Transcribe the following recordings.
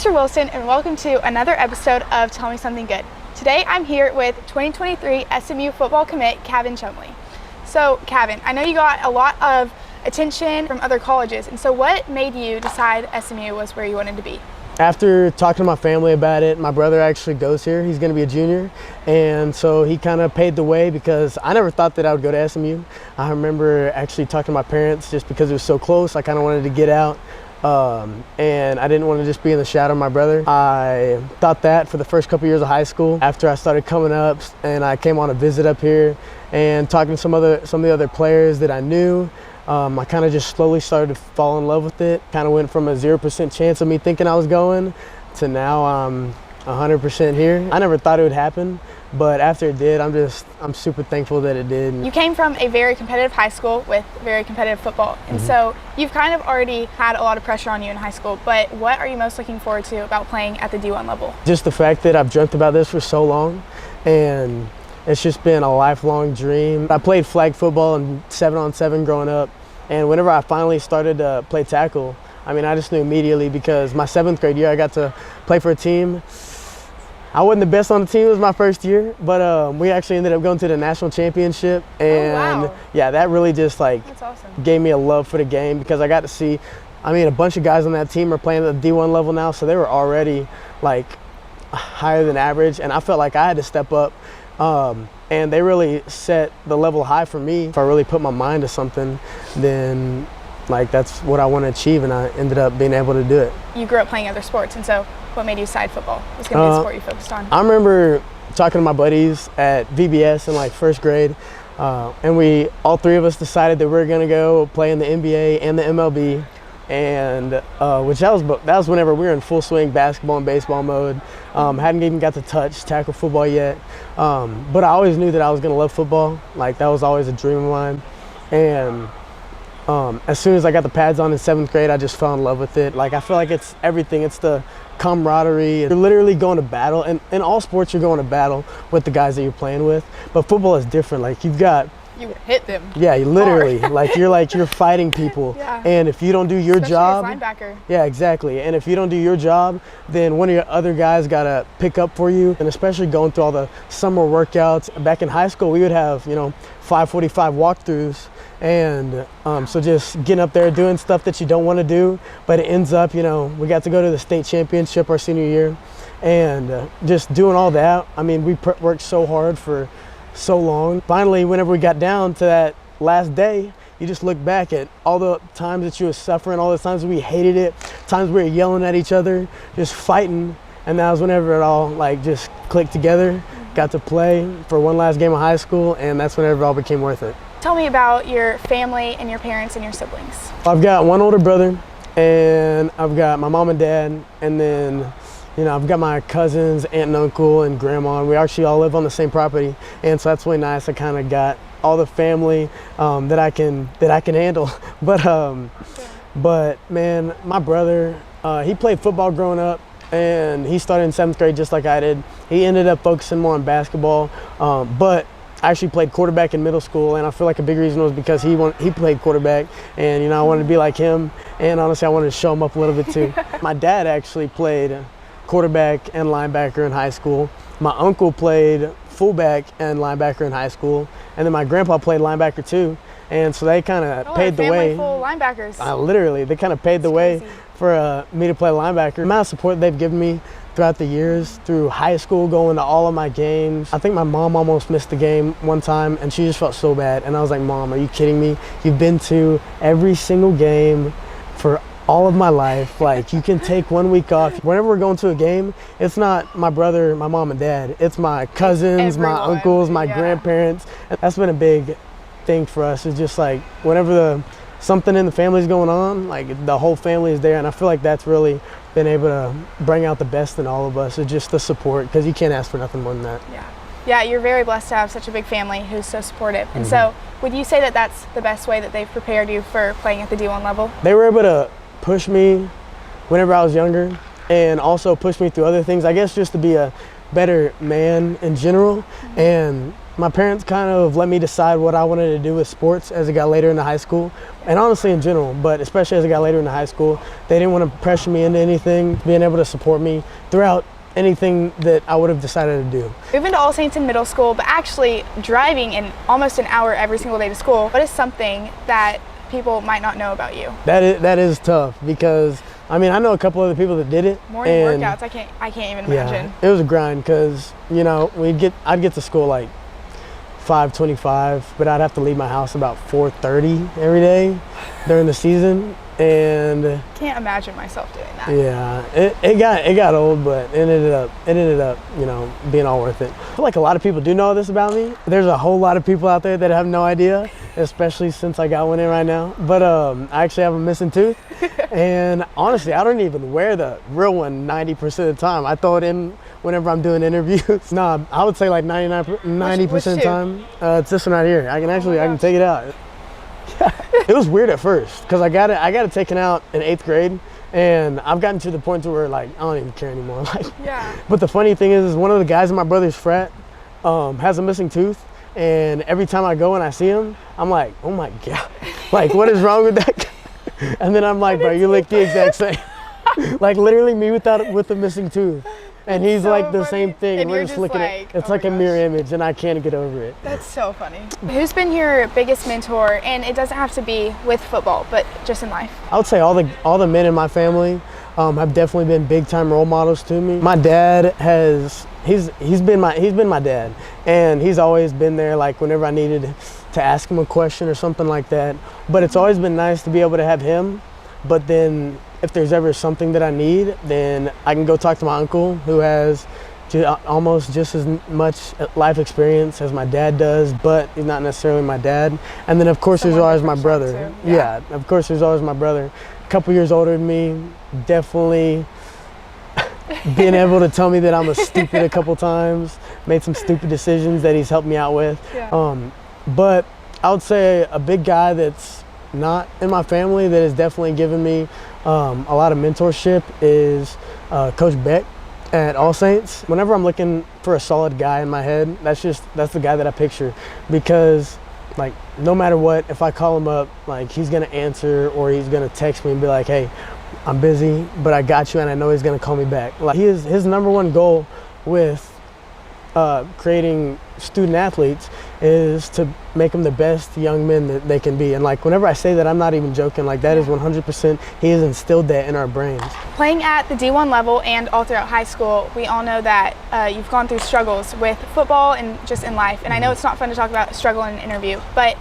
Mr. Wilson, and welcome to another episode of Tell Me Something Good. Today I'm here with 2023 SMU football commit Cavin Chumley. So Cavin, I know you got a lot of attention from other colleges, and so what made you decide SMU was where you wanted to be? After talking to my family about it, my brother actually goes here. He's going to be a junior, and so he kind of paved the way because I never thought that I would go to SMU. I remember actually talking to my parents just because it was so close. I kind of wanted to get out, and I didn't want to just be in the shadow of my brother. I thought that for the first couple years of high school. After I started coming up and I came on a visit up here and talking to some of the other players that I knew, I kind of just slowly started to fall in love with it. Kind of went from a 0% chance of me thinking I was going to now I'm 100% here. I never thought it would happen, but after it did, I'm super thankful that it did. You came from a very competitive high school with very competitive football, and so you've kind of already had a lot of pressure on you in high school, but what are you most looking forward to about playing at the D1 level? Just the fact that I've dreamt about this for so long, and it's just been a lifelong dream. I played flag football and 7-on-7 growing up, and whenever I finally started to play tackle, I mean, I just knew immediately because my 7th grade year, I got to play for a team. I wasn't the best on the team, it was my first year, but we actually ended up going to the national championship, and yeah, that really just That's awesome. gave me a love for the game because I got to see, I mean, a bunch of guys on that team are playing at the D1 level now, so they were already like higher than average, and I felt like I had to step up. And they really set the level high for me. If I really put my mind to something, then like that's what I want to achieve, and I ended up being able to do it. You grew up playing other sports, and so what made you decide football was going to be the sport you focused on? I remember talking to my buddies at VBS in like first grade, and all three of us decided that we were going to go play in the NBA and the MLB. And which that was whenever we were in full swing basketball and baseball mode. Hadn't even got to touch tackle football yet, but I always knew that I was gonna love football. Like that was always a dream of mine. And as soon as I got the pads on in 7th grade, I just fell in love with it. Like I feel like it's everything. It's the camaraderie. You're literally going to battle, and in all sports you're going to battle with the guys that you're playing with. But football is different. Like you hit them. Yeah, you literally you're fighting people. Yeah. And if you don't do your job, as linebacker. Yeah, exactly. And if you don't do your job, then one of your other guys gotta pick up for you. And especially going through all the summer workouts. Back in high school, we would have 5:45 walkthroughs, and so just getting up there doing stuff that you don't want to do, but it ends up we got to go to the state championship our senior year, and just doing all that. I mean, we worked so hard for so long. Finally, whenever we got down to that last day, you just look back at all the times that you were suffering, all the times we hated it, times we were yelling at each other, just fighting, and that was whenever it all just clicked together. Got to play for one last game of high school, and that's whenever it all became worth it. Tell me about your family and your parents and your siblings. I've got one older brother, and I've got my mom and dad, and then I've got my cousins, aunt and uncle, and grandma, and we actually all live on the same property, and so that's really nice. I kind of got all the family that I can handle. But man, my brother, he played football growing up, and he started in 7th grade just like I did. He ended up focusing more on basketball, but I actually played quarterback in middle school, and I feel like a big reason was because he played quarterback, and I wanted to be like him, and honestly I wanted to show him up a little bit too. My dad actually played quarterback and linebacker in high school. My uncle played fullback and linebacker in high school, and then my grandpa played linebacker too. And so they kind of paved the way. Full linebackers. Literally, they kind of paved the way for me to play linebacker. The amount of support they've given me throughout the years, through high school, going to all of my games. I think my mom almost missed the game one time, and she just felt so bad. And I was like, Mom, are you kidding me? You've been to every single game for all of my life. Like, you can take 1 week off. Whenever we're going to a game, it's not my brother, my mom and dad. It's my cousins, my uncles, my grandparents. And that's been a big thing for us. It's just like whenever something in the family's going on, like the whole family is there. And I feel like that's really been able to bring out the best in all of us. It's just the support, because you can't ask for nothing more than that. Yeah, you're very blessed to have such a big family who's so supportive. And so would you say that that's the best way that they've prepared you for playing at the D1 level? They were able to push me whenever I was younger, and also push me through other things, I guess, just to be a better man in general. And My parents kind of let me decide what I wanted to do with sports as it got later into high school, and honestly in general, but especially as it got later into high school. They didn't want to pressure me into anything, being able to support me throughout anything that I would have decided to do. Moving to All Saints in middle school, but actually driving in almost an hour every single day to school, what is something that people might not know about you? That is tough because I mean I know a couple other people that did it. Morning workouts, I can't even imagine. It was a grind because I'd get to school like 5:25, but I'd have to leave my house about 4:30 every day during the season, and can't imagine myself doing that. Yeah, it got old, but it ended up being all worth it. I feel like a lot of people do know this about me. There's a whole lot of people out there that have no idea, especially since I got one in right now. But I actually have a missing tooth, and honestly, I don't even wear the real one 90% of the time. I throw it in whenever I'm doing interviews. Nah, I would say like 90% of the time. It's this one right here. I can take it out. It was weird at first because I got it taken out in 8th grade, and I've gotten to the point to where like I don't even care anymore. But the funny thing is one of the guys in my brother's frat has a missing tooth, and every time I go and I see him, I'm like, oh my god, like what is wrong with that guy? And then I'm like, bro, you look the exact same. Like literally me with a missing tooth. And he's so like the same thing, and we're just looking at it's like a mirror image, and I can't get over it. That's so funny. Who's been your biggest mentor? And it doesn't have to be with football, but just in life. I would say all the men in my family have definitely been big time role models to me. My dad he's been my dad, and he's always been there like whenever I needed to ask him a question or something like that. But it's always been nice to be able to have him. But then if there's ever something that I need, then I can go talk to my uncle who has almost just as much life experience as my dad does, but he's not necessarily my dad. And then of course there's always my brother. Yeah, of course there's always my brother. A couple years older than me, definitely being able to tell me that I'm stupid a couple times, made some stupid decisions that he's helped me out with. Yeah. But I would say a big guy that's not in my family that has definitely given me a lot of mentorship is Coach Beck at All Saints. Whenever I'm looking for a solid guy in my head, that's the guy that I picture, because like no matter what, if I call him up, like he's gonna answer or he's gonna text me and be like, hey, I'm busy, but I got you, and I know he's gonna call me back. Like his number one goal with creating student athletes is to make them the best young men that they can be. And like whenever I say that, I'm not even joking. Like that is 100%, he has instilled that in our brains. Playing at the D1 level and all throughout high school, we all know that you've gone through struggles with football and just in life. And I know it's not fun to talk about struggle in an interview, but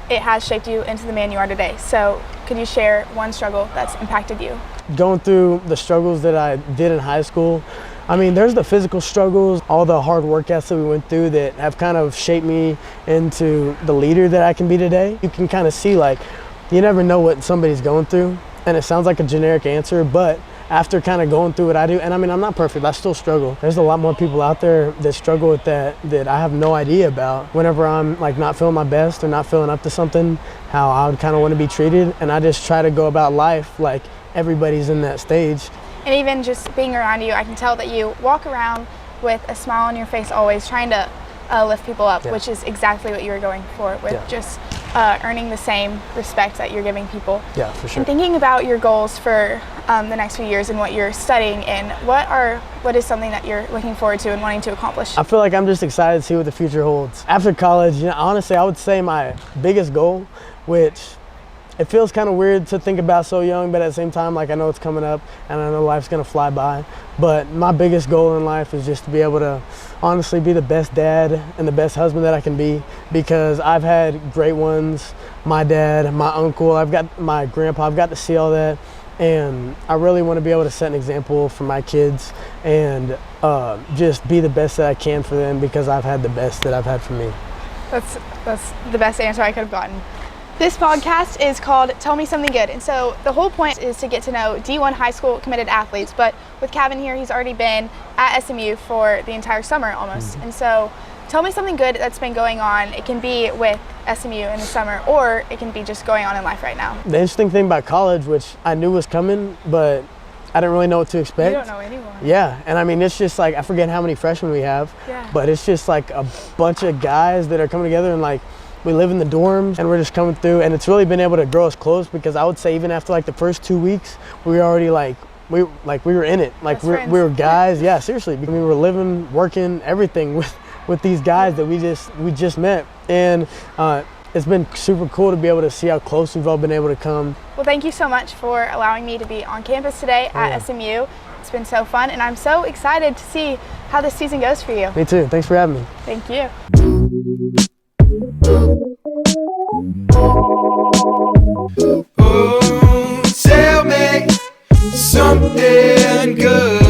it has shaped you into the man you are today. So could you share one struggle that's impacted you? Going through the struggles that I did in high school, I mean, there's the physical struggles, all the hard workouts that we went through that have kind of shaped me into the leader that I can be today. You can kind of see, like, you never know what somebody's going through, and it sounds like a generic answer, but after kind of going through what I do, and I mean, I'm not perfect, I still struggle. There's a lot more people out there that struggle with that I have no idea about. Whenever I'm like not feeling my best or not feeling up to something, how I would kind of want to be treated, and I just try to go about life like everybody's in that stage. And even just being around you, I can tell that you walk around with a smile on your face always, trying to lift people up, which is exactly what you were going for with just earning the same respect that you're giving people. Yeah, for sure. And thinking about your goals for the next few years and what you're studying in, what is something that you're looking forward to and wanting to accomplish? I feel like I'm just excited to see what the future holds. After college, honestly, I would say my biggest goal, which it feels kind of weird to think about so young, but at the same time, like I know it's coming up and I know life's gonna fly by. But my biggest goal in life is just to be able to honestly be the best dad and the best husband that I can be, because I've had great ones, my dad, my uncle, I've got my grandpa, I've got to see all that. And I really want to be able to set an example for my kids and just be the best that I can for them, because I've had the best that I've had for me. That's the best answer I could have gotten. This podcast is called Tell Me Something Good, and so the whole point is to get to know D1 high school committed athletes, but with Cavin here, he's already been at SMU for the entire summer almost, and so tell me something good that's been going on. It can be with SMU in the summer, or it can be just going on in life right now. The interesting thing about college, which I knew was coming, but I didn't really know what to expect. You don't know anyone. Yeah, and I mean, it's just like, I forget how many freshmen we have, but it's just like a bunch of guys that are coming together, and like, we live in the dorms and we're just coming through, and it's really been able to grow us close, because I would say even after like the first 2 weeks, we were already we were in it. Like we were guys. Yeah, seriously. We were living, working, everything with these guys that we just met. And it's been super cool to be able to see how close we've all been able to come. Well, thank you so much for allowing me to be on campus today at SMU. It's been so fun, and I'm so excited to see how this season goes for you. Me too. Thanks for having me. Thank you. Oh, tell me something good.